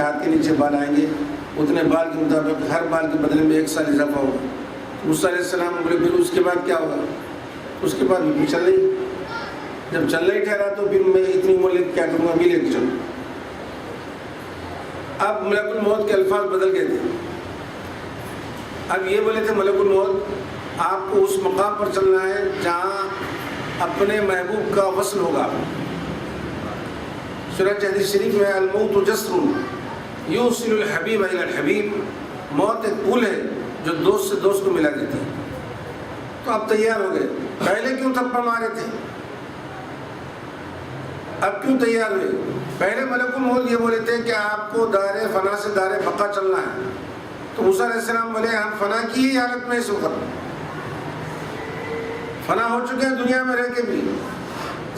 ہاتھ کے نیچے بال آئیں گے، اتنے بال کے مطابق ہر بال کے بدلے میں 1 سال اضافہ ہوگا۔ موسیٰ علیہ السلام بولے پھر اس کے بعد کیا ہوگا؟ اس کے بعد بھی چل رہی، جب چلنا ہی ٹھہرا تو پھر میں اتنی عمر لے کے کیا کروں گا، ابھی لے کے چلوں۔ اب ملک الموت کے الفاظ بدل گئے تھے۔ اب یہ بولے تھے ملک الموت آپ کو اس مقام پر چلنا ہے جہاں اپنے محبوب کا وصل ہوگا۔ چنانچہ حدیث شریف میں الموت جسر یوصل الحبیب الی الحبیب، موت ایک پل ہے جو دوست سے دوست کو ملا دیتی ہے۔ تو آپ تیار ہو گئے، پہلے کیوں تھپڑ مارے تھے؟ اب کیوں تیار ہوئے؟ پہلے ملک الموت یہ بولے تھے کہ آپ کو دار فنا سے دار بقا چلنا ہے، تو موسیٰ علیہ السلام بولے ہم فنا کی ہی حالت میں اس وقت فنا ہو چکے ہیں، دنیا میں رہ کے بھی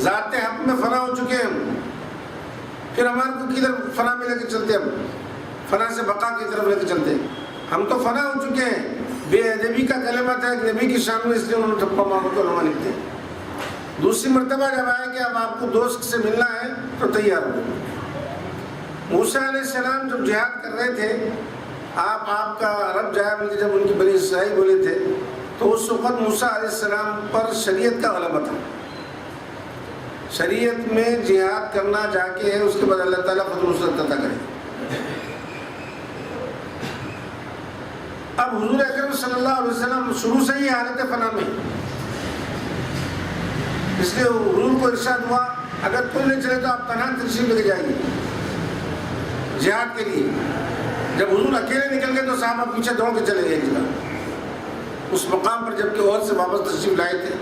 ذات حق میں فنا ہو چکے ہیں، پھر ہمارے کو کدھر فنا میں لے کے چلتے؟ ہم فنا سے بقا کی طرف لے کے چلتے، ہم تو فنا ہو چکے ہیں۔ بے ادبی کا کلمہ تھا ایک نبی کی شان میں، اس لیے انہوں نے ٹھپا مارو تو علماء لکھتے ہیں۔ دوسری مرتبہ جب آئے کہ اب آپ کو دوست سے ملنا ہے تو تیار ہو۔ موسیٰ علیہ السلام جب جہاد کر رہے تھے، آپ کا رب جایا بلکہ جب ان کی بنی اسرائیل بولے تھے تو اس وقت موسیٰ علیہ السلام پر شریعت کا غلبہ تھا۔ شریعت میں جہاد کرنا جا کے ہے، اس کے بعد اللہ تعالیٰ فتح نصرت عطا کرے۔ اب حضور اکرم صلی اللہ علیہ وسلم شروع سے ہی حالت فنا میں، اس لیے حضور کو ارشاد ہوا اگر کوئی نہیں چلے تو آپ تنہا تشریف لے کے جائیے جہاد کے لیے۔ جب حضور اکیلے نکل گئے تو صحابہ پیچھے دوڑ کے چلے گئے ایک جگہ اس مقام پر، جبکہ عہد سے واپس تشریف لائے تھے،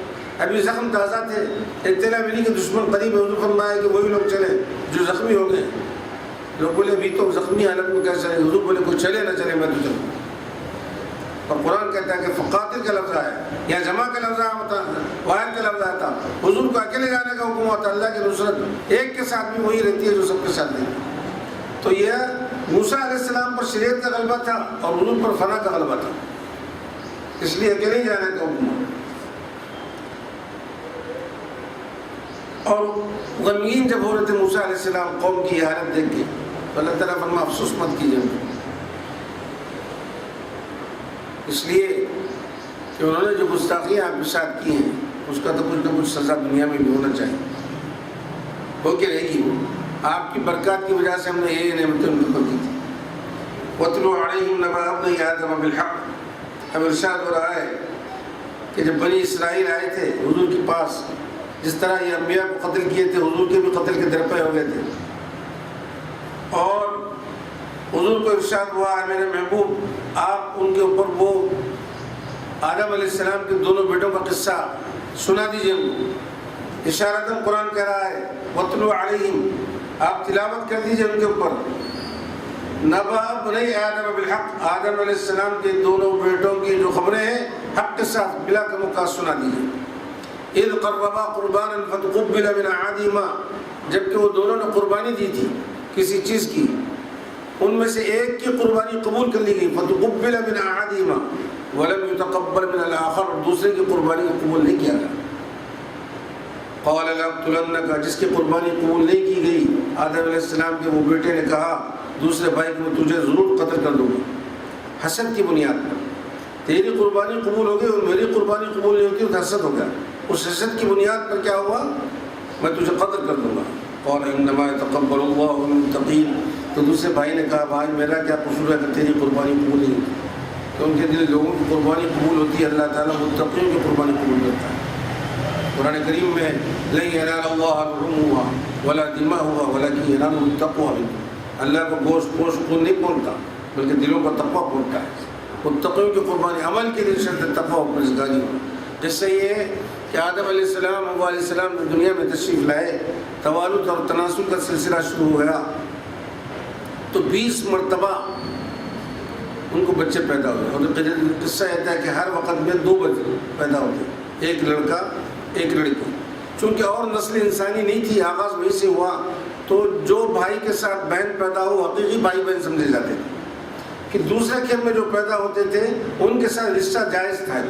ابھی زخم تازہ تھے، اطلاع ملی کہ دشمن قریب ہے۔ حضور فرمایا کہ وہی لوگ چلے جو زخمی ہو گئے۔ لوگ بولے ابھی تو زخمی حالت میں کیسے چلے؟ حضور بولے کوئی چلے نہ چلے میں تو چلوں۔ اور قرآن کہتا ہے کہ فقاتل کا لفظ ہے یا جمع کا لفظ ہوتا، واحد کا لفظ آتا، حضور کو اکیلے جانے کا حکم ہوتا۔ اللہ کی نصرت ایک کے ساتھ بھی وہی رہتی ہے جو سب کے ساتھ نہیں۔ تو یہ موسیٰ علیہ السلام پر شریعت کا غلبہ تھا اور حضور پر فنا کا غلبہ تھا، اس لیے اکیلے جانے کا حکم ہوا۔ اور غمگین جب ہو رہے تھے موسیٰ علیہ السلام قوم کی حالت دیکھ کے، تو اللہ تعالیٰ فرمایا افسوس مت کیجیے، اس لیے کہ انہوں نے جو گستاخیاں آپ کے ساتھ کی ہیں اس کا تو کچھ نہ کچھ سزا دنیا میں بھی ہونا چاہیے، ہو کے رہے گی۔ وہ آپ کی برکات کی وجہ سے ہم نے یہ نعمتیں ان کو دی تھی۔ وَاتْلُ عَلَيْهِمْ نَبَأَ ابْنَيْ آدَمَ بِالْحَقِّ، اب ارشاد ہو رہا ہے کہ جب بنی اسرائیل آئے تھے حضور کے پاس، جس طرح یہ انبیاء کو قتل کیے تھے، حضور کے بھی قتل کے درپے ہو گئے تھے، اور حضور کو ارشاد ہوا میرے محبوب آپ ان کے اوپر وہ آدم علیہ السلام کے دونوں بیٹوں کا قصہ سنا دیجئے ان کو۔ اشارتاً قرآن کہہ رہا ہے وَاتْلُ عَلَيْهِمْ، آپ تلاوت کر دیجئے ان کے اوپر نَبَأَ ابْنَيْ آدَمَ بِالْحَقِّ، آدم علیہ السلام کے دونوں بیٹوں کی جو خبریں ہیں حق کے ساتھ بلا کم سنا دیجئے۔ اِذْ قَرَّبَا قُرْبَانًا فَتُقُبِّلَ مِنْ أَحَدِهِمَا، جبکہ وہ دونوں نے قربانی دی تھی کسی چیز کی، ان میں سے ایک کی قربانی قبول کر لی گئی، فَتُقُبِّلَ مِنْ أَحَدِهِمَا وَلَمْ يُتَقَبَّلْ مِنَ الْآخَرِ، اور دوسرے کی قربانی کو قبول نہیں کیا گیا۔ قَالَ لَأَقْتُلَنَّكَ، جس کی قربانی قبول نہیں کی گئی، آدم علیہ السلام کے وہ بیٹے نے کہا دوسرے بھائی کو میں تجھے ضرور قتل کر دوں گا، حسد کی بنیاد پر۔ تیری قربانی قبول ہو گئی اور میری قربانی قبول نہیں ہوتی تو حسد ہو گیا، اس حسد کی بنیاد پر کیا ہوا، میں تجھے قتل کر دوں گا۔ قَالَ إِنَّمَا يَتَقَبَّلُ اللَّهُ مِنَ الْمُتَّقِينَ، تو دوسرے بھائی نے کہا بھائی میرا کیا قصور ہے کہ تیری قربانی قبول نہیں ہوتی؟ تو ان کے دل لوگوں کی قربانی قبول ہوتی ہے، اللہ تعالیٰ متقیوں کی قربانی قبول کرتا ہے۔ قرآن کریم میں لَن يَنَالَ اللَّهَ لُحُومُهَا وَلَا دِمَاؤُهَا وَلَكِنْ يَنَالُهُ التَّقْوَىٰ مِنكُمْ، اللہ کو گوشت خون نہیں پہنچتا بلکہ دلوں کا تقویٰ پہنچتا ہے۔ متقیوں کی قربانی عمل کے لیے شرط تقویٰ اور پرہیزگاری ہو، جس سے یہ کہ آدم علیہ السلام ابو علیہ السلام نے دنیا میں تشریف لائے، توالد اور تناسل کا سلسلہ شروع ہو گیا، تو 20 مرتبہ ان کو بچے پیدا ہوئے۔ اور قصہ کہتا ہے کہ ہر وقت میں 2 بچے پیدا ہوتے، ایک لڑکا ایک لڑکی، چونکہ اور نسل انسانی نہیں تھی، آغاز وہیں سے ہوا، تو جو بھائی کے ساتھ بہن پیدا ہو حقیقی بھائی بہن سمجھے جاتے تھے، کہ دوسرے کھیل میں جو پیدا ہوتے تھے ان کے ساتھ رشتہ جائز تھا،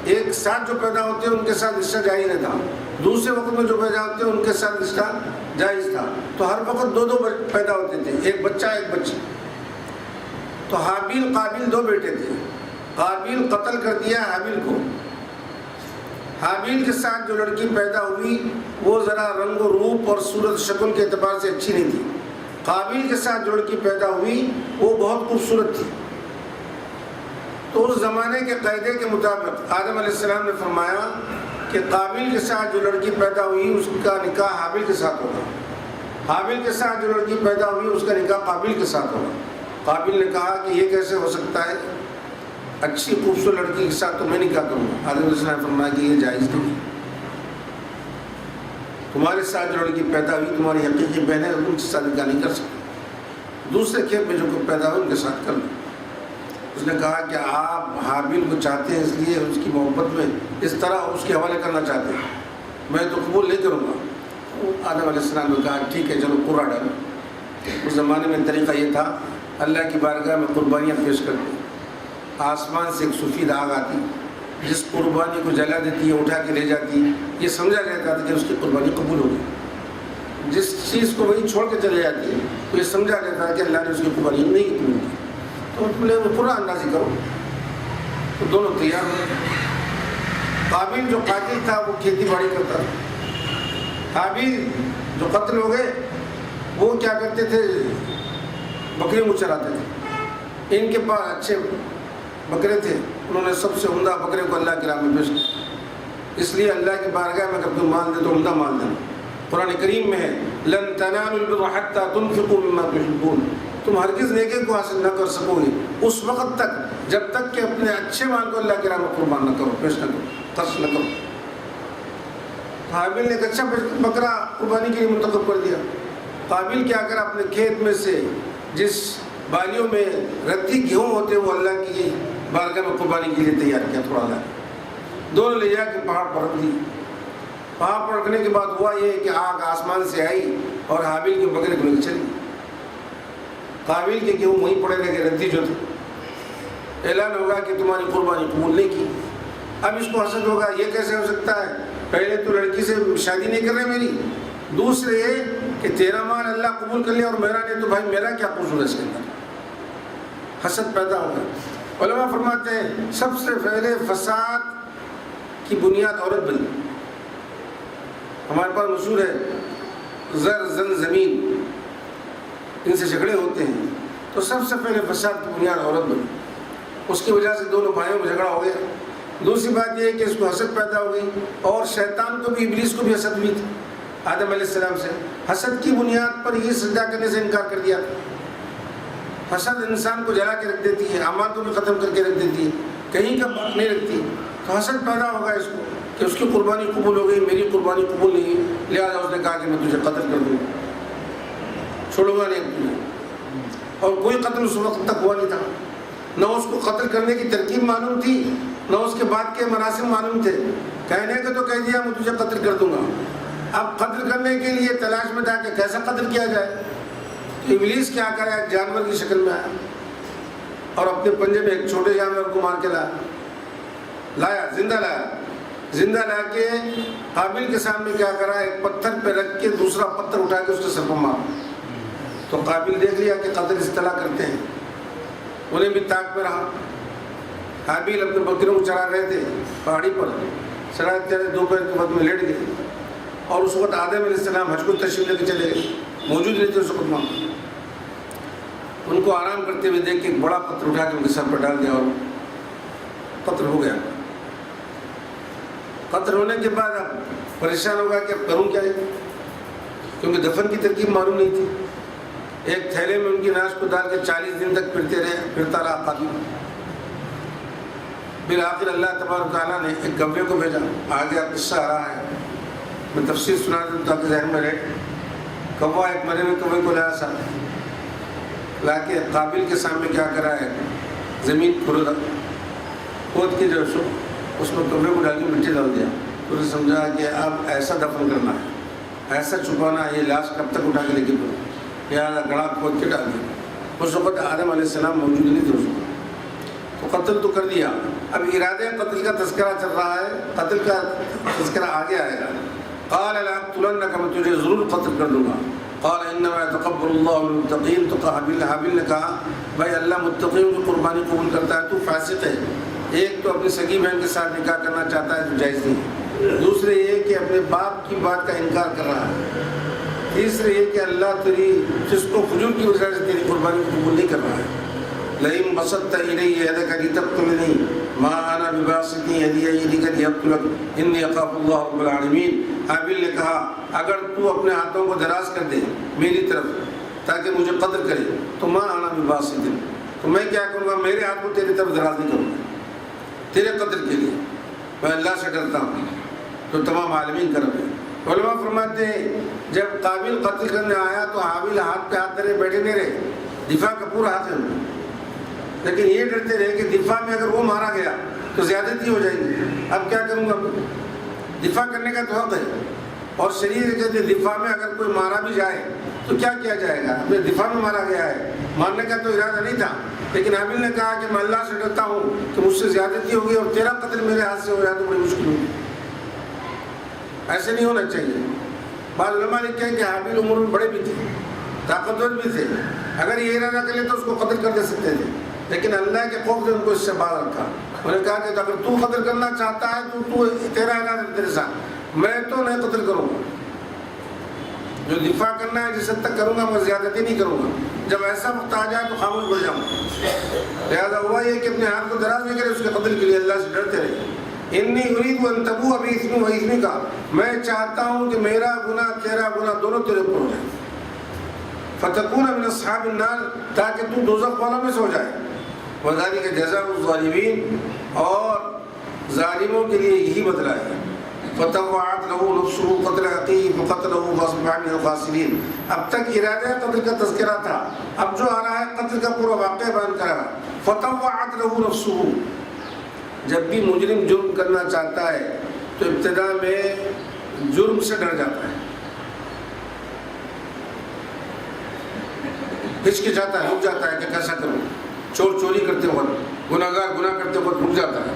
ایک ساتھ جو پیدا ہوتے ہیں ان کے ساتھ رشتہ جائز نہیں تھا، دوسرے وقت میں جو پیدا ہوتے ہیں ان کے ساتھ رشتہ جائز تھا، تو ہر وقت دو پیدا ہوتے تھے، ایک بچہ ایک بچی۔ تو حابیل قابیل دو بیٹے تھے، قابیل قتل کر دیا حابیل کو۔ حابیل کے ساتھ جو لڑکی پیدا ہوئی وہ ذرا رنگ و روپ اور صورت شکل کے اعتبار سے اچھی نہیں تھی، قابیل کے ساتھ جو لڑکی پیدا ہوئی وہ بہت خوبصورت تھی۔ تو اس زمانے کے قاعدے کے مطابق آدم علیہ السلام نے فرمایا کہ قابیل کے ساتھ جو لڑکی پیدا ہوئی اس کا نکاح حابیل کے ساتھ ہوگا، حابیل کے ساتھ جو لڑکی پیدا ہوئی اس کا نکاح قابیل کے ساتھ ہوگا۔ قابیل نے کہا کہ یہ کیسے ہو سکتا ہے، اچھی خوبصورت لڑکی کے ساتھ تو میں نکاح کروں گا۔ آدم علیہ السلام نے فرمایا کہ یہ جائز نہیں، تمہارے ساتھ جو لڑکی پیدا ہوئی تمہاری حقیقی بہن ہے، ان کے ساتھ نکاح نہیں کر سکتے، دوسرے کھیپ میں جو پیدا ہوئے ان کے ساتھ کر لیں۔ اس نے کہا کہ آپ حابیل کو چاہتے ہیں اس لیے اس کی محبت میں اس طرح اس کے حوالے کرنا چاہتے ہیں، میں تو قبول نہیں کروں گا۔ آدم علیہ السلام نے کہا ٹھیک ہے چلو قرہ ڈالو۔ اس زمانے میں طریقہ یہ تھا، اللہ کی بارگاہ میں قربانیاں پیش کرتے، آسمان سے ایک سفید آگ آتی، جس قربانی کو جلا دیتی ہے اٹھا کے لے جاتی، یہ سمجھا جاتا تھا کہ اس کی قربانی قبول ہوگی۔ جس چیز کو وہی چھوڑ کے چلے جاتی ہے تو یہ سمجھا جاتا ہے کہ اللہ نے اس کی قربانی نہیں قبول کی، تو تم نے وہ قرآن نازل کرو۔ تو دونوں تیار ہوئے۔ قابیل جو قاتل تھا وہ کھیتی باڑی کرتا تھا، حابیل جو قتل ہو گئے وہ کیا کرتے تھے، بکریوں کو چراتے تھے۔ ان کے پاس اچھے بکرے تھے، انہوں نے سب سے عمدہ بکرے کو اللہ کی راہ میں پیش کیا۔ اس لیے اللہ کی بارگاہ میں اگر تم مال دے تو عمدہ مال دینا۔ قرآن کریم میں ہے لن تنالوا البر حتى تنفقوا مما تحبون، تم ہرگز نیکی کو حاصل نہ کر سکو گے اس وقت تک جب تک کہ اپنے اچھے مال کو اللہ کی راہ میں قربان نہ کرو، پیش نہ کرو، خرچ نہ کرو۔ حابیل نے ایک اچھا بکرا قربانی کے لیے منتخب کر دیا۔ قابیل کیا کرا، اپنے کھیت میں سے جس بالیوں میں رتی گیہوں ہوتے وہ اللہ کی بارگاہ میں قربانی کے لیے تیار کیا، تھوڑا لائے، دونوں لے جا کے پہاڑ پر رکھ دی۔ پہاڑ پر رکھنے کے بعد ہوا یہ کہ آگ آسمان سے آئی اور حابیل کے بکرے کو لے کے چلی۔ قابیل کے گیہوں وہیں پڑے رہ گئے، رتی جو تھے۔ اعلان ہوگا کہ تمہاری قربانی قبول نہیں کی۔ اب اس کو حسد ہوگا، یہ کیسے ہو سکتا ہے، پہلے تو لڑکی سے شادی نہیں کر رہے میری، دوسرے یہ کہ تیرا مال اللہ قبول کر لیا اور میرا نہیں، تو بھائی میرا کیا قصور ہے اس کے اندر۔ حسد پیدا ہوگا۔ علماء فرماتے ہیں سب سے پہلے فساد کی بنیاد عورت بنی۔ ہمارے پاس مشہور ہے زر زن زمین، ان سے جھگڑے ہوتے ہیں، تو سب سے پہلے فساد کی بنیاد عورت بنی، اس کی وجہ سے دونوں بھائیوں میں جھگڑا ہو گیا۔ دوسری بات یہ ہے کہ اس کو حسد پیدا ہو گئی، اور شیطان کو بھی، ابلیس کو بھی حسد ہوئی تھی آدم علیہ السلام سے۔ حسد کی بنیاد پر یہ سجدہ کرنے سے انکار کر دیا۔ حسد انسان کو جلا کے رکھ دیتی ہے، اعمال کو بھی ختم کر کے رکھ دیتی ہے، کہیں کا باق نہیں رکھتی۔ تو حسد پیدا ہوگا اس کو کہ اس کی قربانی قبول ہو گئی، میری قربانی قبول نہیں، لہٰذا اس نے کہا کہ میں تجھے قتل کر دوں گا، چھوڑوں گا نہیں تجھے۔ اور کوئی قتل اس وقت تک ہوا نہیں تھا، نہ اس کو قتل کرنے کی ترکیب معلوم تھی، نہ اس کے بعد کے مراسم معلوم تھے۔ کہنے کو تو کہہ دیا میں تجھے قتل کر دوں گا، اب قتل کرنے کے لیے تلاش میں تھا کہ کیسا قتل کیا جائے۔ تو ابلیس کیا کرا، ایک جانور کی شکل میں آیا اور اپنے پنجے میں ایک چھوٹے جانور کو مار کے لایا، زندہ لا کے قابیل کے سامنے کیا کرا، ایک پتھر پہ رکھ کے دوسرا پتھر اٹھا کے اس کے سر پر مارا۔ تو قابیل دیکھ لیا کہ قتل اس طرح کرتے ہیں، انہیں بھی طاق میں رہا۔ حابیل اپنے بکریوں کو چرا رہے تھے پہاڑی پر، چراتے دوپہر کے وقت میں لیٹ گئے، اور اس وقت آدم علیہ السلام حج کو تشریف لے کے چلے گئے، موجود نہیں تھے اس وقت وہاں۔ ان کو آرام کرتے ہوئے دیکھ کے ایک بڑا پتھر اٹھا کے ان کے سر پر ڈال دیا اور قتل ہو گیا۔ قتل ہونے کے بعد اب پریشان ہوگا کہ اب کروں کیا ہے، کیونکہ دفن کی ترکیب معلوم نہیں تھی۔ ایک تھیلے میں ان کی ناش کو ڈال کے 40 دن تک پھرتا رہا قابیل۔ بالآخر اللہ تبارک تعالیٰ نے ایک گوے کو بھیجا، آگے قصہ آ رہا ہے، میں تفصیل سنا دوں تاکہ ذہن میں رہے۔ کوا ایک مرے ہوئے کوے کو لایا ساتھ، لا کے قابیل کے سامنے کیا کرا ہے، زمین کھود کے جو سو اس میں کوے کو ڈال کے مٹی ڈال دیا۔ تو نے سمجھا کہ اب ایسا دفن کرنا ہے، ایسا چھپانا ہے، یہ لاش کب تک اٹھا کے لے کے دو، لہٰذا گڑھا کھود کے ڈال دیا۔ اس وقت آدم علیہ السلام موجود نہیں تھے اس وقت، تو قتل تو کر دیا۔ اب ارادے قتل کا تذکرہ چل رہا ہے، قتل کا تذکرہ آگے آئے گا، قال لأقتلنك، میں تجھے ضرور قتل کر دوں گا. قال انما يتقبل الله من المتقين. تو حابیل نے کہا بھائی اللہ متقیوں کی قربانی قبول کرتا ہے، تو فاسق ہے. ایک تو اپنی سگی بہن کے ساتھ نکاح کرنا چاہتا ہے تو جائز نہیں، دوسرے یہ کہ اپنے باپ کی بات کا انکار کر رہا ہے، تیسرے یہ کہ اللہ تیری جس کو فجور کی وجہ سے تیری قربانی کو قبول نہیں کر رہا ہے. لئن بسطت إلي يدك لتقتلني ما أنا بباسط يدي إليك لأقتلك إني أخاف الله رب العالمين. حابیل نے کہا اگر تو اپنے ہاتھوں کو دراز کر دے میری طرف تاکہ مجھے قتل کرے تو ما أنا بباسط، تو میں کیا کروں گا، میرے ہاتھ کو تیری طرف دراز نہیں کروں گا تیرے قتل کے لیے، میں اللہ سے ڈرتا ہوں جو تمام عالمین کا رب ہے. علماء فرماتے ہیں جب قابل قتل کرنے آیا تو حابیل ہاتھ پہ ہاتھ دھرے بیٹھے نہیں رہے، دفاع کا پورا حق ہے، لیکن یہ ڈرتے رہے کہ دفاع میں اگر وہ مارا گیا تو زیادتی ہو جائے گی. اب کیا کروں گا، دفاع کرنے کا تو حق ہے، اور شریعت کہتے ہیں دفاع میں اگر کوئی مارا بھی جائے تو کیا کیا جائے گا، اپنے دفاع میں مارا گیا ہے، مارنے کا تو ارادہ نہیں تھا. لیکن حابیل نے کہا کہ میں اللہ سے ڈرتا ہوں کہ مجھ سے زیادتی ہوگی اور تیرا قتل میرے ہاتھ سے ہو جائے تو بڑی مشکل ہوگی. ایسے نہیں ہونا چاہیے. بعض علماء لکھتے ہیں کہ حابیل عمر میں بڑے بھی تھے، طاقتور بھی تھے، اگر یہ ارادہ کر لے تو اس کو قتل کر دے سکتے تھے، لیکن اللہ کے خوف نے ان کو اس سے باز رکھا. انہوں نے کہا کہ اگر تو قتل کرنا چاہتا ہے تو تیرا ارادہ تیرے ساتھ، میں تو نہیں قتل کروں گا، جو دفاع کرنا ہے جس حد تک کروں گا، میں زیادتی نہیں کروں گا. جب ایسا وقت آ جائے تو خاموش ہو جاؤں. لہٰذا ہوا یہ کہ اپنے ہاتھ کو دراز نہیں کرے، اس کے قتل کے لیے اللہ سے ڈرتے رہے. انی ارید ان تبوء باسمی و اسمی کا، میں چاہتا ہوں کہ میرا گناہ تیرا گناہ دونوں تیرے اوپر ہو جائے. فتکون من اصحاب النار، تاکہ تو دوزخ والوں میں سے ہو جائے. وذالک جزاء الظالمین، اور ظالموں کے لیے یہی بدلہ ہے. فطوعت له نفسه قتل اخيه فقتله فاصبح من الخاسرین. اب تک ارادہ قتل کا تذکرہ تھا، اب جو آ رہا ہے قتل کا پورا واقعہ بیان کر رہا ہے. فطوعت له نفسه، جب بھی مجرم جرم کرنا چاہتا ہے تو ابتدا میں جرم سے ڈر جاتا ہے، ہچکچاتا ہے، رک جاتا ہے کہ کیسا کروں. چور چوری کرتے وقت، گناہ گار گناہ کرتے وقت رک جاتا ہے،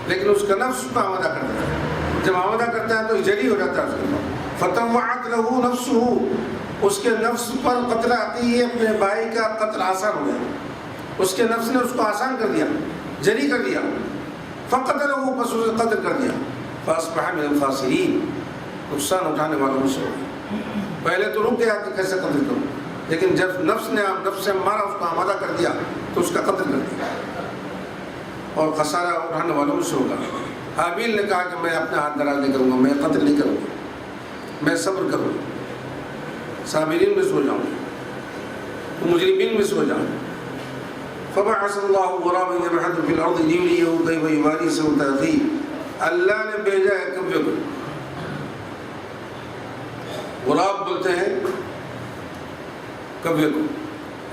لیکن اس کا نفس اس کو آمادہ کرتا ہے. جب آمادہ کرتا ہے تو جری ہو جاتا ہے اس کے بعد. فطوعت له نفسه، اس کے نفس پر قتل آتی ہے، اپنے بھائی کا قتل آسان ہو گیا، اس کے نفس نے اس کو آسان کر دیا، جری کر دیا. فقتله، پس اسے قتل کر دیا. فاصبح من الخاسرین، نقصان اٹھانے والوں سے ہو گیا. پہلے تو رک گیا کہ کیسے قتل کروں، لیکن جب نفس سے مارا، اس کو آمادہ کر دیا تو اس کا قتل کر دیا اور خسارہ اٹھانے والوں سے ہوگا. حابیل نے کہا کہ میں اپنے ہاتھ دراز نہیں کروں گا، میں قتل نہیں کروں گا، میں صبر کروں گا، صابرین میں سو جاؤں گا، مجرمین میں سو جاؤں. فبعث اللہ غرابا یبحث فی الارض لیریہ کیف یواری سوءۃ اخیہ، اللہ نے بھیجا ہے کبے کو. غراب بولتے ہیں کبے کو،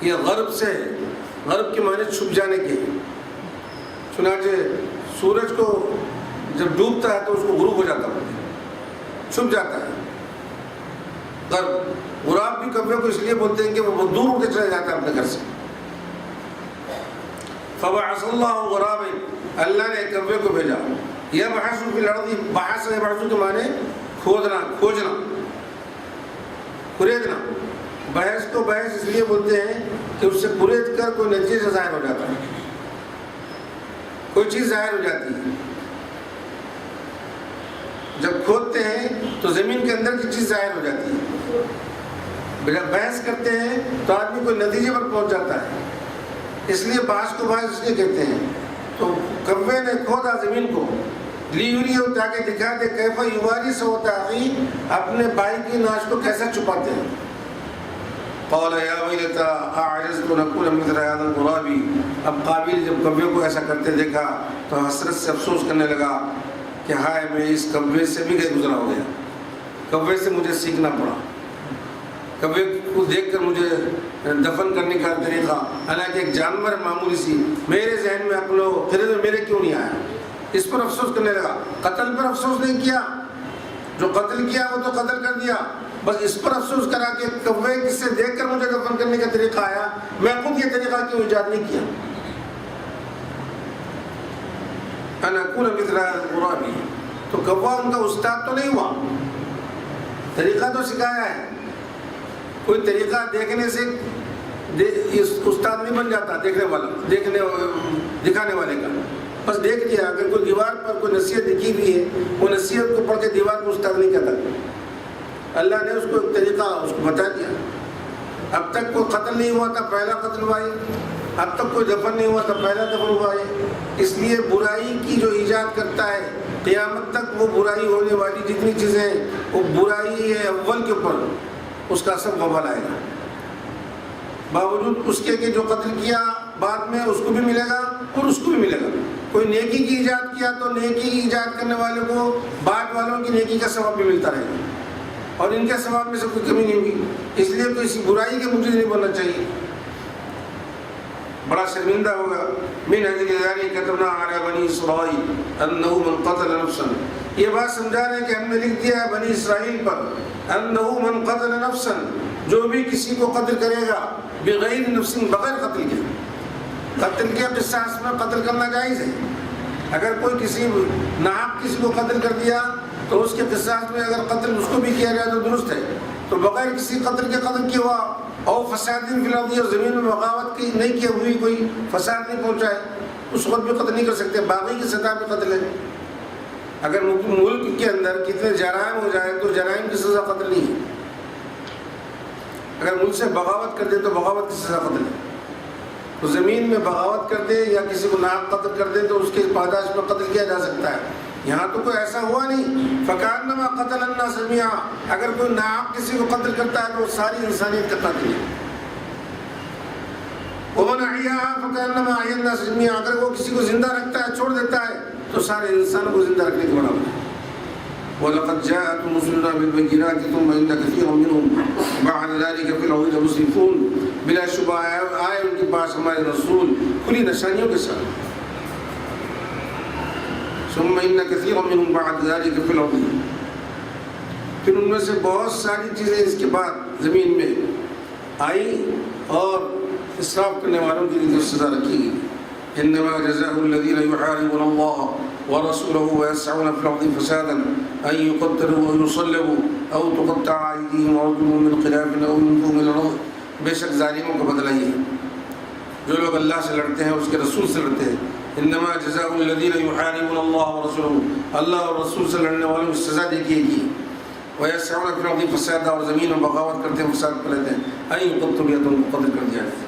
یہ غرب سے، غرب کے معنی چھپ جانے کے. چنانچہ سورج کو جب ڈوبتا ہے تو اس کو غروب ہو جاتا ہے، چھپ جاتا ہے. غرب، غراب بھی کبے کو اس لیے بولتے ہیں کہ وہ دور اڑ کے چلا جاتا ہے اپنے گھر سے. فبعث اللہ غرابا، اللہ نے کبے کو بھیجا. یبحث فی الارض، بحث یبحث کے معنی کھودنا، کھوجنا، کریدنا. بحث کو بحث اس لیے بولتے ہیں کہ اس سے کرید کر کوئی نتیجہ ظاہر ہو جاتا ہے، کوئی چیز ظاہر ہو جاتی ہے. جب کھودتے ہیں تو زمین کے اندر کی چیز ظاہر ہو جاتی ہے. جب بحث کرتے ہیں تو آدمی کوئی نتیجے پر پہنچ جاتا ہے، اس لیے بحث کو بحث اس لیے کہتے ہیں. تو کبے نے کھودا زمین کو، لیوریہ، تاکہ دکھا دے کیف یواری سوءۃ اخیہ، اپنے بھائی کی ناش کو کیسا چھپاتے ہیں. قال یا ویلتى اعجزت ان اكون مثل هذا الغراب. اب قابیل جب کبے کو ایسا کرتے دیکھا تو حسرت سے افسوس کرنے لگا کہ ہائے میں اس کبے سے بھی گزرا ہو گیا، کبے سے مجھے سیکھنا پڑا. کبے کو دیکھ کر مجھے دفن کرنے کا طریقہ، حالانکہ ایک جانور معمولی سی، میرے ذہن میں اپنے خرید میں میرے کیوں نہیں آیا. اس پر افسوس کرنے لگا. قتل پر افسوس نہیں کیا، جو قتل کیا وہ تو قتل کر دیا، بس اس پر افسوس کرا کہ کبے سے دیکھ کر مجھے دفن کرنے کا طریقہ آیا، میں خود یہ طریقہ کیوں ایجاد نہیں کیا. ان اکون مثل هذا الغراب، تو کوا ان کا استاد تو نہیں ہوا، طریقہ تو سکھایا ہے. کوئی طریقہ دیکھنے سے استاد نہیں بن جاتا، دکھانے والے کا. بس دیکھ لیا، اگر کوئی دیوار پر کوئی نصیحت لکھی ہوئی ہے، وہ نصیحت کو پڑھ کے دیوار کو استاد نہیں کہتا. اللہ نے اس کو ایک طریقہ اس کو بتا دیا. اب تک کوئی قتل نہیں ہوا تھا، پہلا قتل ہوا ہے. اب تک کوئی دفن نہیں ہوا تھا، پہلا دفن ہوا ہے. اس لیے برائی کی جو ایجاد کرتا ہے، قیامت تک وہ برائی ہونے والی جتنی چیزیں ہیں، وہ برائی ہے اول کے اوپر اس کا سب وبال آئے گا. باوجود اس کے کہ جو قتل کیا بعد میں اس کو بھی ملے گا اور اس کو بھی ملے گا. کوئی نیکی کی ایجاد کیا تو نیکی ایجاد کرنے والوں کو بعد والوں کی نیکی کا ثواب بھی ملتا رہے گا، اور ان کے ثواب میں سے کوئی کمی نہیں ہوگی. اس لیے کوئی اسی برائی کے مجرم نہیں بننا چاہیے، بڑا شرمندہ ہوگا. من اجل ذلک كتبنا علی بنی اسرائیل انہ من قتل نفسا. یہ بات سمجھا رہے ہیں کہ ہم نے لکھ دیا ہے بنی اسرائیل پر، انہ من قتل نفسا، جو بھی کسی کو قتل کرے گا بغیر نفس، بغیر قتل کے. قتل کے قصاص میں قتل کرنا جائز ہے. اگر کوئی کسی ناحق کسی کو قتل کر دیا تو اس کے قصاص میں اگر قتل اس کو بھی کیا جائے تو درست ہے. تو بغیر کسی قتل کے قتل کیا ہوا اور فساد فی الارض، اور زمین میں بغاوت کی نہیں کیا ہوئی، کوئی فساد نہیں پہنچائے، اس وقت بھی قتل نہیں کر سکتے. باقی کی سطح پہ قتل ہے. اگر ملک کے اندر کتنے جرائم ہو جائے تو جرائم کی سزا قتل نہیں ہے. اگر ملک سے بغاوت کر دے تو بغاوت کی سزا قتل ہے. تو زمین میں بغاوت کر دے یا کسی کو ناحق قتل کر دے تو اس کے پاداش میں قتل کیا جا سکتا ہے. یہاں تو کوئی ایسا ہوا نہیں. فکانما قتل الناس جميعا، اگر کوئی ناحق کسی کو قتل کرتا ہے تو ساری انسانیت کا قاتل ہے. ومن احیاها فکانما احیا الناس جميعا، اگر وہ کسی کو زندہ رکھتا ہے، چھوڑ دیتا ہے، تو سارے انسانوں کو زندہ رکھنے کے برابر ہے. وَلَقَدْ جَاءَتْهُمْ رُسُلُنَا بِالْبَيِّنَاتِ ثُمَّ إِنَّ كَثِيرًا مِّنْهُمْ بَعْدَ ذَلِكَ فِي الْأَرْضِ لَمُسْرِفُونَ. بلا شبہ آئے ان کے پاس ہمارے رسول کھلی نشانیوں کے ساتھ. ثم ان كثيرا منهم بعد ذلك في الارض، پھر ان میں سے بہت ساری چیزیں اس کے بعد زمین میں آئی اور اسراف کرنے والوں کے لیے سزا رکھی گئی. انما جزاء الذين يحاربون الله ورسوله ويسعون في الارض فسادا ان يقتلوا او يصلبوا او تقطع ايديهم وارجلهم من خلاف او ينفوا من الارض. بے شک ظالموں کا بدلہ یہ ہے جو لوگ اللہ سے لڑتے ہیں، اس کے رسول سے لڑتے ہیں. انما جزاء الذين يحاربون الله ورسوله، اللہ اور رسول سے لڑنے والوں کی سزا دیکھیے گی. ويسعون في الارض فسادا، اور زمین میں بغاوت کرتے ہیں، فساد پھیلاتے ہیں. ان يقتلوا، یا تو ان کو قتل کر دیا جائے،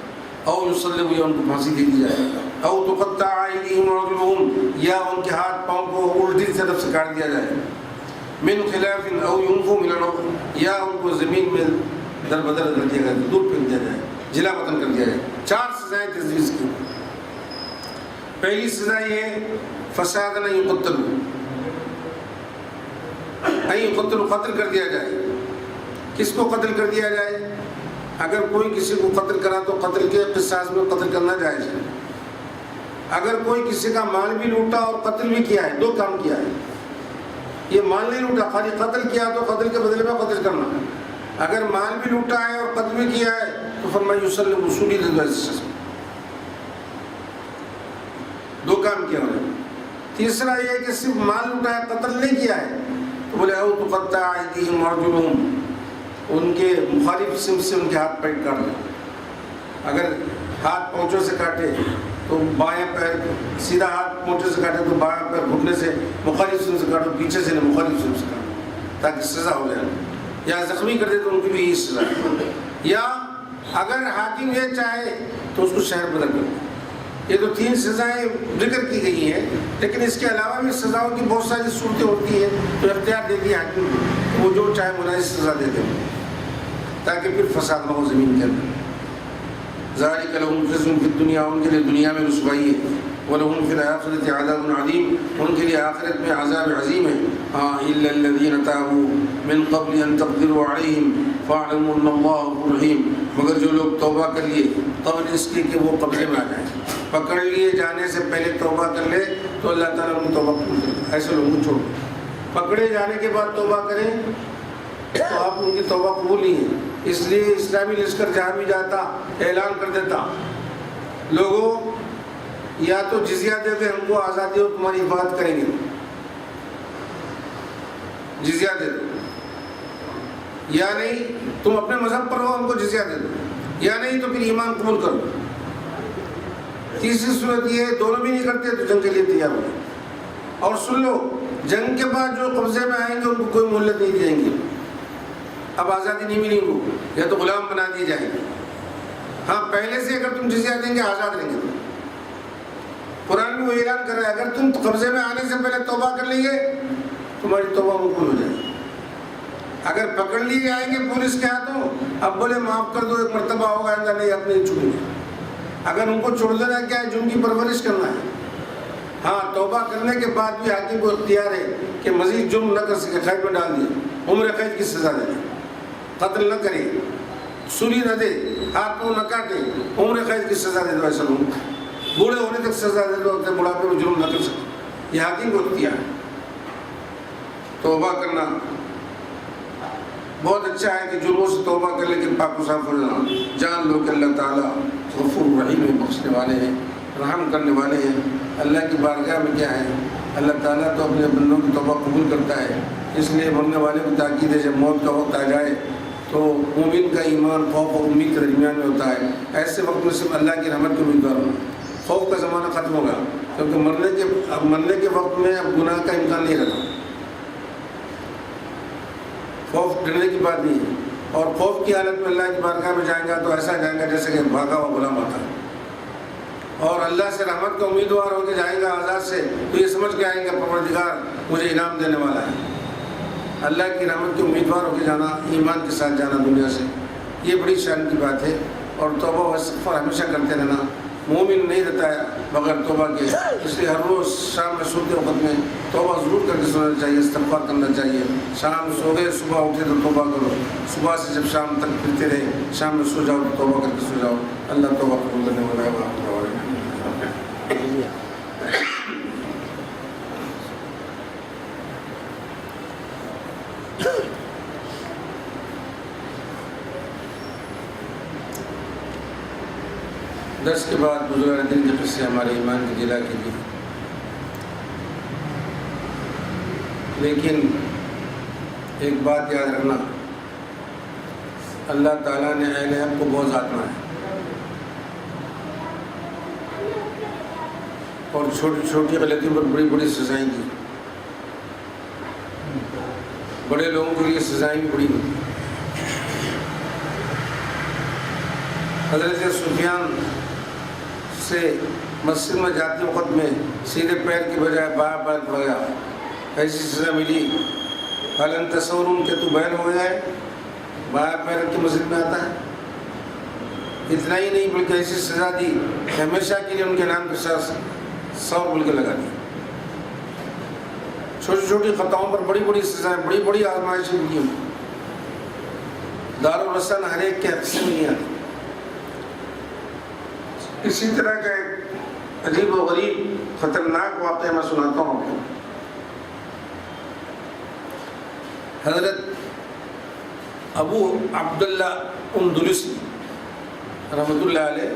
او يصلبوا، یا ان کو پھانسی دے دی جائے، او تقطع ايديهم وارجلهم، یا ان کے ہاتھ پاؤں کو الٹی طرف سے کاٹ دیا جائے. من خلاف او ينفوا من الارض، یا ان کو زمین میں در بدر کر دیا جائے، دور پھینک دیا جائے، جلا وطن کر دیا جائے. 4 سزائیں تجویز کی. پہلی سزا یہ فساد ان یقتلوا، ان یقتلوا، قتل کر دیا جائے. کس کو قتل کر دیا جائے؟ اگر کوئی کسی کو قتل کرا تو قتل کے قصاص میں قتل کرنا جائز ہے. اگر کوئی کسی کا مال بھی لوٹا اور قتل بھی کیا ہے، 2 کام کیا ہے. یہ مال نہیں لوٹا، خالی قتل کیا تو قتل کے بدلے میں قتل کرنا. اگر مال بھی لوٹا ہے اور قتل بھی کیا ہے تو فرمایا یسلم وصولی للجزاء. 2 کام کیا انہوں نے. تیسرا یہ کہ صرف مال لوٹا ہے، قتل نہیں کیا ہے، تو بولے او تقطع ایدیہم وارجلہم، ان کے مخالف سمت سے ان کے ہاتھ پیر کاٹ دو. اگر ہاتھ پونچوں سے کاٹے تو بائیں پیر، سیدھا ہاتھ پونچوں سے کاٹے تو بائیں پیر گھٹنے سے مخالف سمت سے کاٹو، پیچھے سے نہیں مخالف سمت سے کاٹو، تاکہ سزا ہو جائے. یا زخمی کر دے تو ان کی بھی یہی سزا ہے. یا اگر حاکم یہ چاہے تو اس کو شہر بدل کر دے. یہ تو 3 سزائیں ذکر کی گئی ہیں، لیکن اس کے علاوہ بھی سزاؤں کی بہت ساری صورتیں ہوتی ہیں تو اختیار دے دیا حاکم کو، وہ جو چاہے مناسب سزا دے دیں تاکہ پھر فساد نہ ہو زمین کے اندر. ذالک لہم خزی فی الدنیا، ان کے لیے دنیا میں رسوائی ہے. وَلَهُمْ فِي الْآخِرَةِ عَذَابٌ عَظِيمٌ، ان کے لیے آخرت میں عذاب عظیم ہے. إِلَّا الَّذِينَ تَابُوا مِن قَبْلِ أَن تَقْدِرُوا عَلَيْهِمْ فَاعْلَمُوا أَنَّ اللَّهَ غَفُورٌ رَحِيمٌ. مگر جو لوگ توبہ کر لیے قبل اس کے کہ وہ قبضے میں آ جائیں، پکڑ لیے جانے سے پہلے توبہ کر لے تو اللہ تعالیٰ ان کی توبہ قبول کرے. ایسے لوگوں کو چھوڑ، پکڑے جانے کے بعد توبہ کریں تو آپ ان کی توبہ قبول نہیں ہے. اس لیے اسلامی لشکر جہاں بھی جاتا اعلان کر دیتا، لوگوں یا تو جزیہ دے دے، ہم کو آزادی اور تمہاری حفاظت کریں گے، جزیہ دے دو. یا نہیں تم اپنے مذہب پر ہو، ہم کو جزیہ دے دو، یا نہیں تو پھر ایمان قبول کر لو۔ تیسری صورت یہ ہے دونوں بھی نہیں کرتے تو جنگ کے لیے تیار ہو جائے۔ اور سن لو، جنگ کے بعد جو قبضے میں آئیں گے ان کو کوئی مہلت نہیں دی جائیں گی، اب آزادی نہیں ملے گی، یا تو غلام بنا دیے جائیں گے۔ ہاں پہلے سے اگر تم جزیہ دیں گے آزاد رہیں گے۔ قرآن میں وہ اعلان کر رہا ہے اگر تم قبضے میں آنے سے پہلے توبہ کر لیں گے تمہاری توبہ مقبول ہو جائے گی۔ اگر پکڑ لیے جائیں گے پولیس کے ہاتھوں، اب بولے معاف کر دو، ایک مرتبہ ہوگا نہیں، اب نہیں چھوڑیں گے۔ اگر ان کو چھوڑ دینا کیا ہے، جن کی پرورش کرنا ہے۔ ہاں توبہ کرنے کے بعد بھی حاکم کو اختیار ہے کہ مزید جرم نہ کر سکے، قید میں ڈال دیا، عمر قید کی سزا دے دے، قتل نہ کرے، سولی نہ دے، ہاتھ منہ نہ کاٹے، عمر قید کی سزا دے دو، ایسا لوگ بوڑھے ہونے تک سزا دے دو، اپنے بڑھاپے میں جرم نہ کر سکے، یہ حاکم کو اختیار ہے۔ توبہ کرنا بہت اچھا ہے کہ جرموں سے توبہ کر لے کے پاک و صاف ہو جانا۔ جان لو کہ اللہ تعالیٰ غفور رحیم ہے، بخشنے والے ہیں، رحم کرنے والے ہیں۔ اللہ کی بارگاہ میں کیا ہے، اللہ تعالیٰ تو اپنے بندوں کی توبہ قبول کرتا ہے، اس لیے مرنے والے کو تاکید ہے جب موت کا وقت آ جائے تو مومن کا ایمان خوف اور امید کے درمیان میں ہوتا ہے۔ ایسے وقت میں صرف اللہ کی رحمت کے امیدوار ہونا۔ خوف کا زمانہ ختم ہوگا کیونکہ مرنے کے وقت میں اب گناہ کا امکان نہیں رہتا۔ خوف ڈرنے کی بات نہیں ہے، اور خوف کی حالت میں اللہ کی بارگاہ میں جائیں گا تو ایسا جائیں گا جیسے کہ بھاگا ہوا غلام آتا ہے، اور اللہ سے رحمت کا امیدوار ہو کے جائیں گا آزاد سے تو یہ سمجھ کے آئیں گا پروردگار مجھے انعام دینے والا ہے۔ اللہ کی رحمت کے امیدوار ہو کے جانا، ایمان کے ساتھ جانا دنیا سے، یہ بڑی شان کی بات ہے۔ اور توبہ و استغفار ہمیشہ کرتے رہنا، مومن نہیں رہتا ہے بغیر توبہ کے، اس لیے ہر روز شام میں سوتے وقت میں توبہ ضرور کر کے سونا چاہیے، استغفار کرنا چاہیے۔ شام سو گئے صبح اٹھے تو توبہ کرو، صبح سے جب شام تک پھرتے رہے شام میں سو جاؤ تو توبہ کر کے سو جاؤ۔ اللہ توبہ قبول کرنے والا ہے۔ درس کے بعد بزرگان دین کے قصے ہمارے ایمان کی جلا کے لیے، لیکن ایک بات یاد رکھنا، اللہ تعالیٰ نے اہل حق کو بہت آزمایا ہے، اور چھوٹی چھوٹی غلطیوں پر بڑی بڑی سزائیں دی۔ بڑے لوگوں کے لیے سزائیں بھی بڑی ہوتی۔ حضرت سفیان سے مسجد میں جاتے وقت میں سیدھے پیر کی بجائے بایاں پیر پڑ گیا، ایسی سزا ملی۔ حالانکہ تصور ان کے تو بیل ہو گیا ہے، بایاں پیر کی مسجد میں آتا ہے۔ اتنا ہی نہیں بلکہ ایسی سزا دی کہ ہمیشہ کے لیے ان کے نام کے ساتھ 100 بول کے لگا دی۔ چھوٹی چھوٹی خطاؤں پر بڑی بڑی سزائیں، بڑی بڑی آزمائشیں کی۔ دارالرسن ہر ایک کے حق سے نہیں آتی۔ اسی طرح کا ایک عجیب و غریب خطرناک واقعہ میں سناتا ہوں آپ کو۔ حضرت ابو عبداللہ اندلسی رحمۃ اللہ علیہ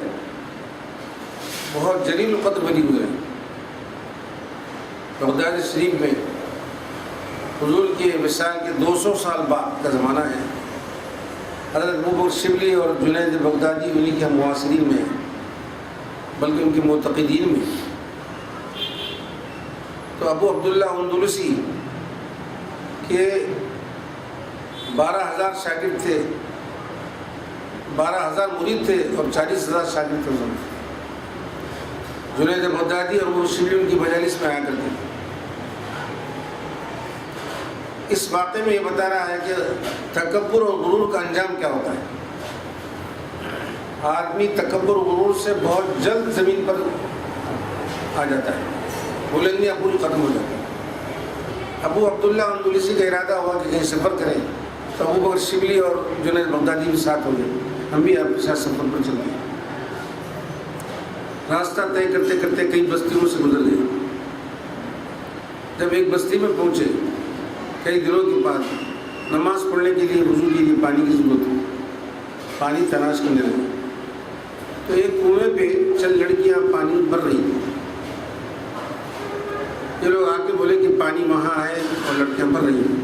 بہت جلیل القدر ولی گزرے۔ بغداد شریف میں حضور کے وصال کے 200 سال بعد کا زمانہ ہے۔ حضرت ابو بکر شبلی اور جنید بغدادی انہی کے معاصرین میں، بلکہ ان کے معتقدین میں۔ تو ابو عبداللہ اندلسی کے 12,000 شاگرد تھے، 12,000 مرید تھے اور 40,000 شاگرد تھے۔ جنید بغدادی اور ابو شبلی ان کی مجالس میں آیا کرتے تھے۔ اس واقعے میں یہ بتا رہا ہے کہ تکبر اور غرور کا انجام کیا ہوتا ہے۔ آدمی تکبر و غرور سے بہت جلد زمین پر آ جاتا ہے، بلندیاں پوری ختم ہو جاتی ہیں۔ ابو عبداللہ اندلسی کا ارادہ ہوا کہ کہیں سفر کریں، تو ابو بکر شبلی اور جنید بغدادی بھی ساتھ ہو گئے، ہم بھی آپ کے ساتھ سفر پر چل گئے۔ راستہ طے کرتے کرتے کئی بستیوں سے گزر گئے۔ جب ایک بستی میں پہنچے، کئی دنوں کے بعد نماز پڑھنے کے لیے وضو کے لیے پانی کی ضرورت ہوئی، پانی تلاش کرنے لگے تو ایک کنویں پہ چند لڑکیاں پانی بھر رہی تھیں۔ یہ لوگ آ کے بولے کہ پانی وہاں ہے اور لڑکیاں بھر رہی ہیں۔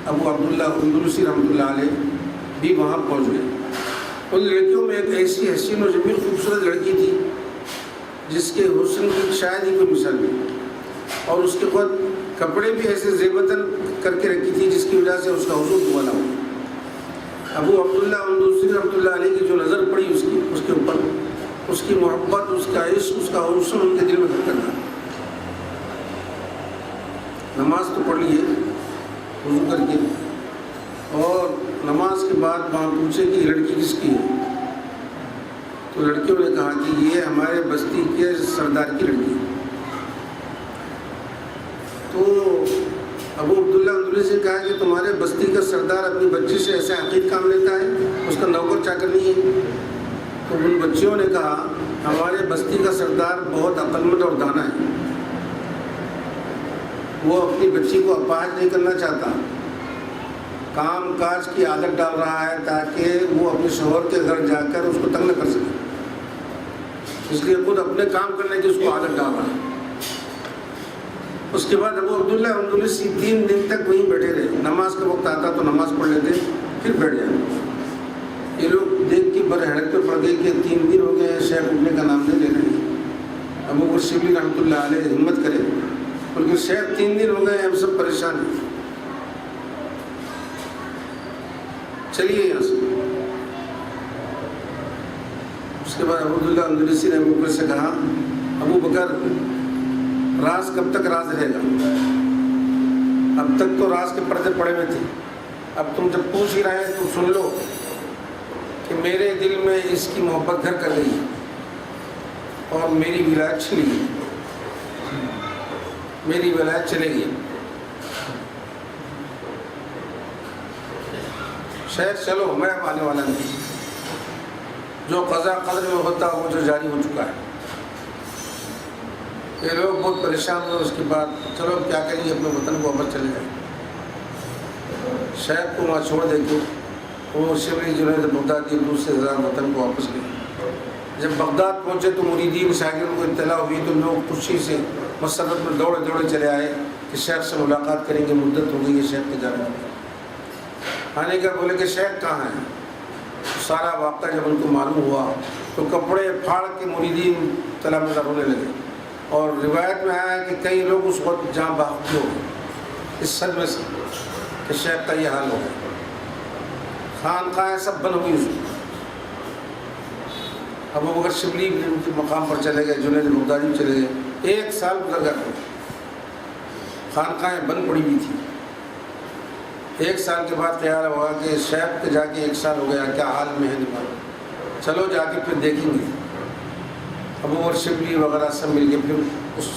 ابو عبداللہ اندلسی رحمۃ اللہ علیہ بھی وہاں پہنچ گئے۔ ان لڑکیوں میں ایک ایسی حسین و جمیل خوبصورت لڑکی تھی جس کے حسن کی شاید ہی کوئی مثال نہیں، اور اس کے خود کپڑے بھی ایسے زیبتن کر کے رکھی تھی جس کی وجہ سے اس کا حضور دوالا ہو۔ ابو عبداللہ اندلسی رحمۃ اللہ علیہ کی جو نظر پڑی اس کے اوپر، اس کی محبت، اس کا عشق، اس کا حسن ان کے دل میں گھر کرنا۔ نماز تو پڑھ لیے وضو کر کے، اور نماز کے بعد وہاں پوچھے کہ یہ لڑکی کس کی ہے؟ تو لڑکیوں نے کہا کہ یہ ہمارے بستی کے سردار کی لڑکی ہے۔ تو ابو عبداللہ اندلسی سے کہا کہ تمہارے بستی کا سردار اپنی بچی سے ایسے عقید کام لیتا ہے، اس کا نوکر چاکر نہیں ہے؟ تو ان بچیوں نے کہا ہمارے بستی کا سردار بہت عقلمند اور دانا ہے، وہ اپنی بچی کو اپاہج نہیں کرنا چاہتا، کام کاج کی عادت ڈال رہا ہے تاکہ وہ اپنے شوہر کے گھر جا کر اس کو تنگ نہ کر سکے، اس لیے خود اپنے کام کرنے کی اس کو عادت ڈال رہا ہے۔ اس کے بعد ابو عبداللہ اندلسی 3 دن تک وہیں بیٹھے رہے، نماز کا وقت آتا تو نماز پڑھ لیتے پھر بیٹھ جاتے۔ یہ لوگ دیکھ کے بڑے حیرت پہ پڑ گئے کہ 3 دن ہو گئے ہیں، شیخ اٹھنے کا نام نہیں لے رہے ہیں۔ ابو بکر شبلی رحمۃ اللہ علیہ ہمت کرے، بلکہ شیخ 3 دن ہو گئے ہیں، ہم سب پریشان ہیں، چلیے یہاں سے۔ اس کے بعد ابو عبداللہ اندلسی نے ابو بکر سے کہا ابو بکر راز کب تک راز رہے گا؟ اب تک تو راز کے پردے پڑے ہوئے تھے، اب تم جب پوچھ ہی رہے ہیں تو سن لو کہ میرے دل میں اس کی محبت گھر کر گئی اور میری ولایت چلی گئی، میری ولایت چلے گی۔ شاید چلو میں اب آنے والا نہیں، جو قضا قدر میں ہوتا وہ جو جاری ہو چکا ہے۔ یہ لوگ بہت پریشان ہوئے۔ اس کے بعد چلو اب کیا کریں گے، اپنے وطن کو واپس چلے جائیں، شاید کو وہاں چھوڑ دیں گے۔ وہ شبلی جنید بغدادی دوسرے ہزار وطن کو واپس گئے۔ جب بغداد پہنچے تو مریدین شاگردوں کو اطلاع ہوئی تو لوگ خوشی سے مسرت میں دوڑے دوڑے چلے آئے کہ شیخ سے ملاقات کریں گے، مدت ہو گئی ہے شیخ کے جانے میں۔ آنے کا بولے کہ شیخ کہاں ہیں؟ سارا واقعہ جب ان کو معلوم ہوا تو کپڑے پھاڑ کے مریدین تلامذہ رونے لگے، اور روایت میں آیا کہ کئی لوگ اس وقت جاں بحق ہو گئے اس صدمے سے کہ شیخ کا یہ حال ہو گیا۔ خانقاہیں سب بند ہوئی۔ اس ابو بکر شبلی کے مقام پر چلے گئے، جنید بغدادی چلے گئے، 1 سال گزر گیا، خانقاہیں بند پڑی ہوئی تھیں۔ 1 سال کے بعد خیال ہوا کہ شیخ کے جا کے 1 سال ہو گیا، کیا حال میں ہے دماغ، چلو جا کے پھر دیکھیں گے۔ ابو بکر شبلی وغیرہ سب مل کے پھر اس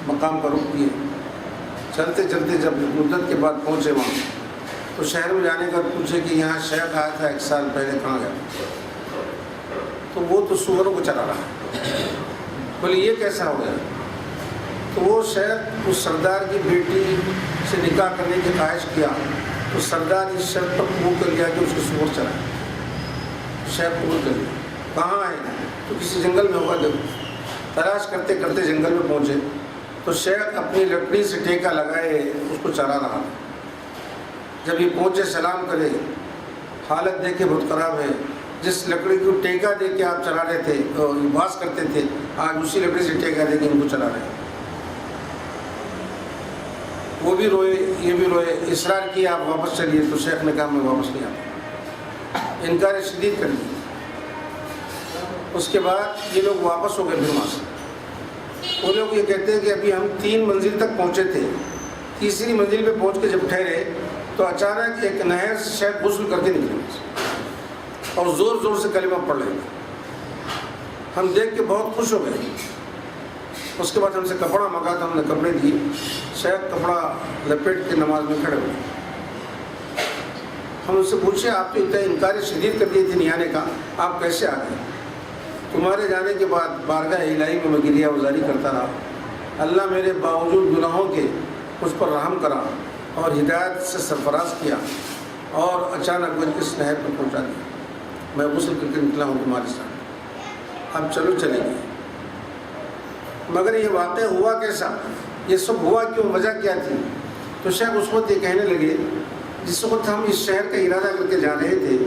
مقام پر رک دیے۔ چلتے چلتے جب مدت کے بعد پہنچے وہاں تو شہر میں جانے کا پوچھے کہ یہاں شیخ آیا تھا 1 سال پہلے، کہاں گیا؟ تو وہ تو سوروں کو چلا رہا۔ بولے یہ کیسا ہو گیا؟ تو وہ شیخ اس سردار کی بیٹی سے نکاح کرنے کی خواہش کیا تو سردار اس شرط پر قبول کر لیا کہ اس کے سور چلائے۔ شیخ قبول کر لیا۔ کہاں آئے؟ تو کسی جنگل میں ہوگا۔ جب تلاش کرتے کرتے جنگل میں پہنچے تو شیخ اپنی لکڑی سے ٹیکا لگائے اس کو چرا رہا۔ جب یہ پہنچے سلام کرے، حالت دیکھ کے بہت خراب ہے، جس لکڑی کو ٹیکا دے کے آپ چلا رہے تھے باس کرتے تھے، آج اسی لکڑی سے ٹیکا دے کے ان کو چلا رہے ہیں۔ وہ بھی روئے، یہ بھی روئے، اصرار کیا آپ واپس چلیے، تو شیخ نے کہا میں واپس نہیں آتا، انکار شدید کر دیا۔ اس کے بعد یہ لوگ واپس ہو گئے پھر وہاں سے۔ وہ لوگ یہ کہتے ہیں کہ ابھی ہم 3 منزل تک پہنچے تھے، تیسری منزل پہ پہنچ کے جب ٹھہرے تو اچانک ایک نہر سے شیخ غسل کر کے نکلے اور زور زور سے کلمہ پڑھ رہے تھے۔ ہم دیکھ کے بہت خوش ہو گئے۔ اس کے بعد ہم سے کپڑا منگا تو ہم نے کپڑے دیے، شیخ کپڑا لپیٹ کے نماز میں کھڑے ہوئے۔ ہم اس سے پوچھے آپ تو اتنا انکار شدید کر دیے تھے نہیں آنے کا، آپ کیسے آ گئے؟ تمہارے جانے کے بعد بارگاہ الہی میں میں گریہ گزاری کرتا رہا، اللہ میرے باوجود گناہوں کے مجھ پر رحم کرا اور ہدایت سے سرفراز کیا، اور اچانک مجھے اس نہر پر پہنچا دیا۔ میں غسل کر کے نکلا ہوں تمہارے ساتھ، اب چلو چلیں گے۔ مگر یہ واقع ہوا کیسا؟ یہ سب ہوا کیوں؟ وجہ کیا تھی؟ تو شیخ اس وقت یہ کہنے لگے جس وقت ہم اس شہر کا ارادہ کر کے جا رہے تھے